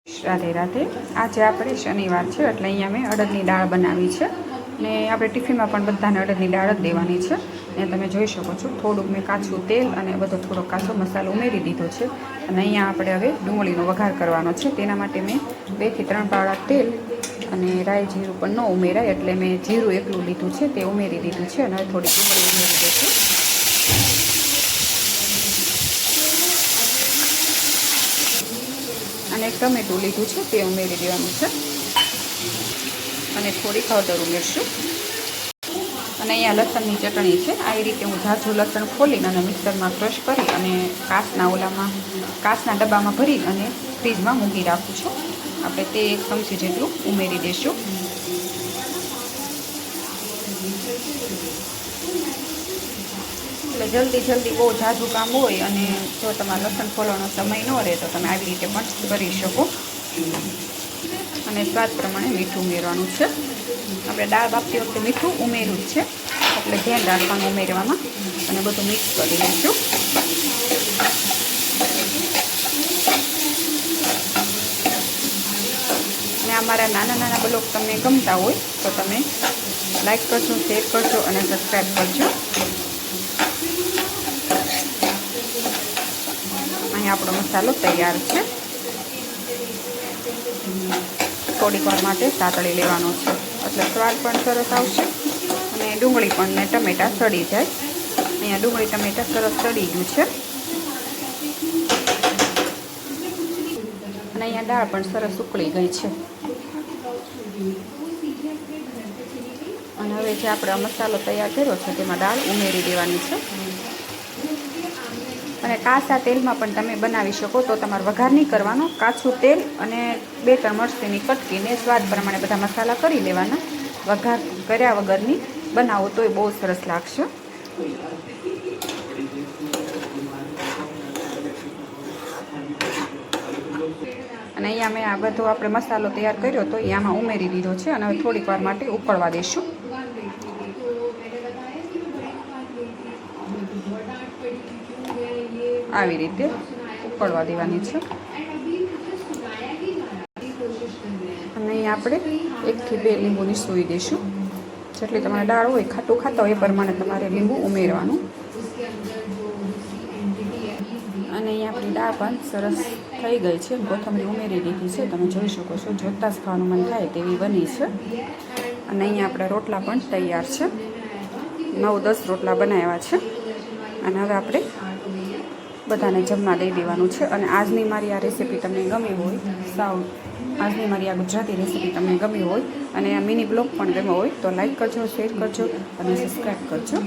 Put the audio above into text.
રાધે રાધે। આજે આપણે શનિવાર છે એટલે અહીંયા મેં અડદની દાળ બનાવી છે ને આપણે ટિફિનમાં પણ બધાને અડદની દાળ જ દેવાની છે। ને તમે જોઈ શકો છો થોડુંક મેં કાચું તેલ અને બધો થોડો કાચો મસાલો ઉમેરી દીધો છે અને અહીંયા આપણે હવે ડુંગળીનો વઘાર કરવાનો છે। તેના માટે મેં 2 થી 3 પાવડા તેલ અને રાઈ જીરું પણ ન ઉમેરાય એટલે મેં જીરું એકલું લીધું છે તે ઉમેરી દીધું છે અને થોડી ડુંગળી ઉમેરી દઈશું અને એક ટમેટું લીધું છે તે ઉમેરી દેવાનું છે અને થોડી હળદર ઉમેરશું અને અહીંયા લસણની ચટણી છે। આવી રીતે હું ઝાઝું લસણ ખોલીને અને મિક્સરમાં ક્રશ કરી અને કાચના ડબ્બામાં ભરી અને ફ્રીજમાં મૂકી રાખું છું। આપણે તે 1 ચમચી જેટલું ઉમેરી દઈશું એટલે જલ્દી બહુ ઝાઝું કામ હોય અને જો તમારે લસણ ફોલવાનો સમય ન રહે તો તમે આવી રીતે પણ કરી શકો અને સ્વાદ પ્રમાણે મીઠું ઉમેરવાનું છે। આપણે દાળ બાફતી વખતે મીઠું ઉમેર્યું જ છે એટલે ધ્યાન રાખવાનું ઉમેરવામાં અને બધું મિક્સ કરી દઈશું અને અમારા નાના બ્લોગ તમને ગમતા હોય તો તમે લાઈક કરજો, શેર કરજો અને સબસ્ક્રાઈબ કરજો। અહીંયા આપણો મસાલો તૈયાર છે। થોડીક વાર માટે સાતળી લેવાનો છે એટલે સ્વાદ પણ સરસ આવશે અને ડુંગળી પણ ને ટમેટાં સડી જાય। અહીંયા ડુંગળી ટમેટાં સરસ સડી ગયું છે અને અહીંયા દાળ પણ સરસ ઉકળી ગઈ છે અને હવે જે આપણે મસાલો તૈયાર કર્યો છે તેમાં દાળ ઉમેરી દેવાની છે અને કાચા તેલમાં પણ તમે બનાવી શકો તો તમારે વઘાર નહીં કરવાનો। કાચું તેલ અને 2-3 મરચીની કટકીને સ્વાદ પ્રમાણે બધા મસાલા કરી લેવાના। વઘાર કર્યા વગરની બનાવો તોય બહુ સરસ લાગશે। અને અહીંયા મેં આ બધો આપણે મસાલો તૈયાર કર્યો તો આમાં ઉમેરી દીધો છે અને હવે થોડીક વાર માટે ઉકળવા દઈશું। આવી રીતે ઉકળવા દેવાની છે અને અહીં આપણે 1 થી 2 લીંબુ નીસોવી દઈશું। જેટલી તમારે દાળ હોય ખાટું ખાતા હોય એ પ્રમાણે તમારે લીંબુ ઉમેરવાનું અને અહીં આપણી દાળ પણ સરસ થઈ ગઈ છે। કોથમરી ઉમેરી દીધી છે, તમે જોઈ શકો છો, જોતાં જ ખાવાનું મન થાય તેવી બની છે અને અહીંયા આપણે રોટલા પણ તૈયાર છે। 9-10 રોટલા બનાવ્યા છે અને હવે આપણે બધાને જમવા દઈ દેવાનું છે। અને આજની મારી આ રેસીપી તમને ગમી હોય આજની મારી આ ગુજરાતી રેસીપી તમને ગમી હોય અને આ મિની બ્લોગ પણ ગમ્યો હોય તો લાઈક કરજો, શેર કરજો અને સબસ્ક્રાઈબ કરજો।